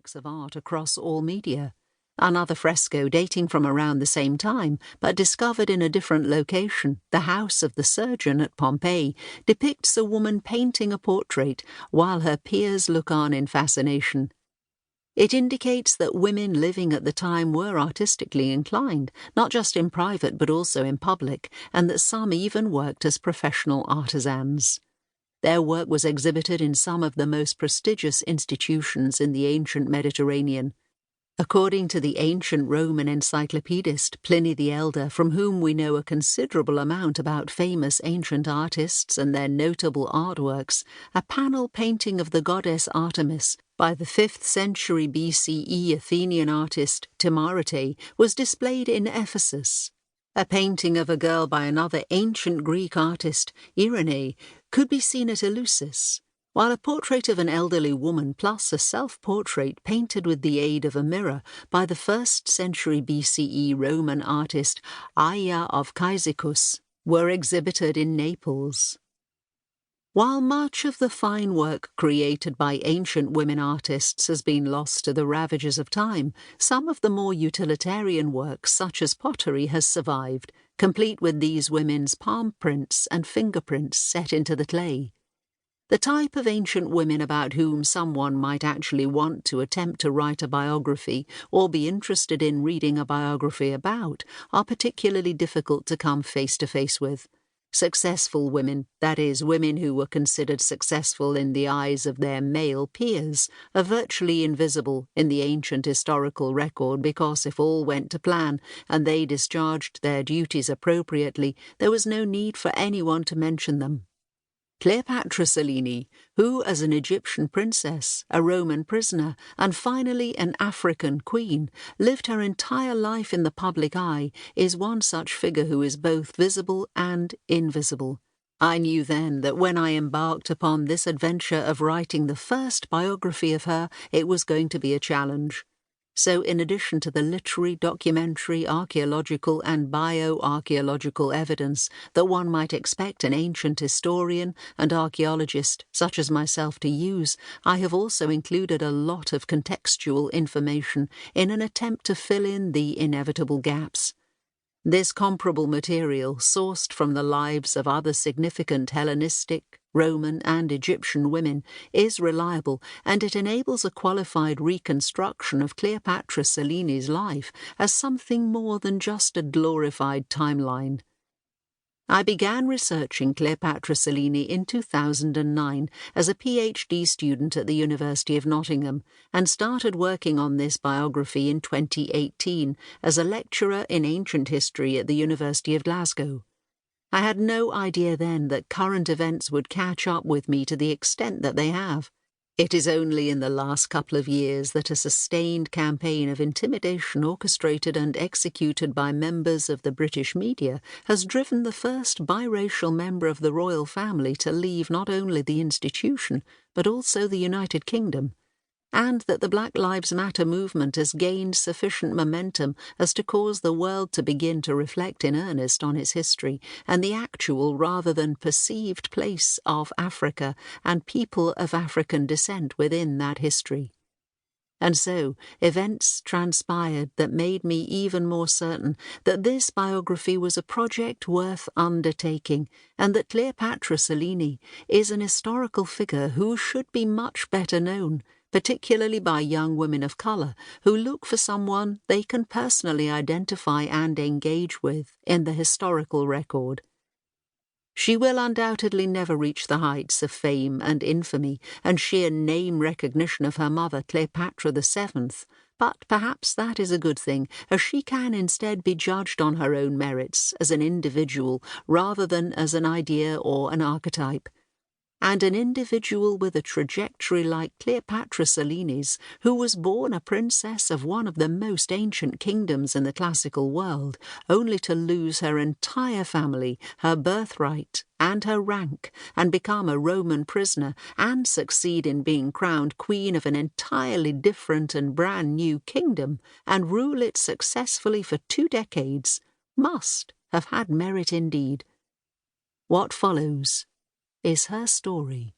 works of art across all media. Another fresco dating from around the same time, but discovered in a different location, the house of the surgeon at Pompeii, depicts a woman painting a portrait while her peers look on in fascination. It indicates that women living at the time were artistically inclined, not just in private but also in public, and that some even worked as professional artisans. Their work was exhibited in some of the most prestigious institutions in the ancient Mediterranean. According to the ancient Roman encyclopedist Pliny the Elder, from whom we know a considerable amount about famous ancient artists and their notable artworks, a panel painting of the goddess Artemis by the 5th century BCE Athenian artist Timarete was displayed in Ephesus. A painting of a girl by another ancient Greek artist, Irene, could be seen at Eleusis, while a portrait of an elderly woman plus a self-portrait painted with the aid of a mirror by the 1st century BCE Roman artist Aia of Cyzicus were exhibited in Naples. While much of the fine work created by ancient women artists has been lost to the ravages of time, some of the more utilitarian work, such as pottery, has survived, complete with these women's palm prints and fingerprints set into the clay. The type of ancient women about whom someone might actually want to attempt to write a biography or be interested in reading a biography about are particularly difficult to come face to face with. Successful women, that is, women who were considered successful in the eyes of their male peers, are virtually invisible in the ancient historical record because if all went to plan and they discharged their duties appropriately, there was no need for anyone to mention them. Cleopatra Selene, who as an Egyptian princess, a Roman prisoner, and finally an African queen, lived her entire life in the public eye, is one such figure who is both visible and invisible. I knew then that when I embarked upon this adventure of writing the first biography of her, it was going to be a challenge. So in addition to the literary, documentary, archaeological and bioarchaeological evidence that one might expect an ancient historian and archaeologist such as myself to use, I have also included a lot of contextual information in an attempt to fill in the inevitable gaps. This comparable material, sourced from the lives of other significant Hellenistic, Roman and Egyptian women, is reliable, and it enables a qualified reconstruction of Cleopatra Selene's life as something more than just a glorified timeline. I began researching Cleopatra Selene in 2009 as a PhD student at the University of Nottingham and started working on this biography in 2018 as a lecturer in ancient history at the University of Glasgow. I had no idea then that current events would catch up with me to the extent that they have. It is only in the last couple of years that a sustained campaign of intimidation orchestrated and executed by members of the British media has driven the first biracial member of the royal family to leave not only the institution, but also the United Kingdom, and that the Black Lives Matter movement has gained sufficient momentum as to cause the world to begin to reflect in earnest on its history and the actual rather than perceived place of Africa and people of African descent within that history. And so, events transpired that made me even more certain that this biography was a project worth undertaking, and that Cleopatra Selene is an historical figure who should be much better known, particularly by young women of colour who look for someone they can personally identify and engage with in the historical record. She will undoubtedly never reach the heights of fame and infamy and sheer name recognition of her mother Cleopatra VII, but perhaps that is a good thing, as she can instead be judged on her own merits as an individual rather than as an idea or an archetype. And an individual with a trajectory like Cleopatra Selene's, who was born a princess of one of the most ancient kingdoms in the classical world, only to lose her entire family, her birthright, and her rank, and become a Roman prisoner, and succeed in being crowned queen of an entirely different and brand new kingdom, and rule it successfully for 2 decades, must have had merit indeed. What follows is her story.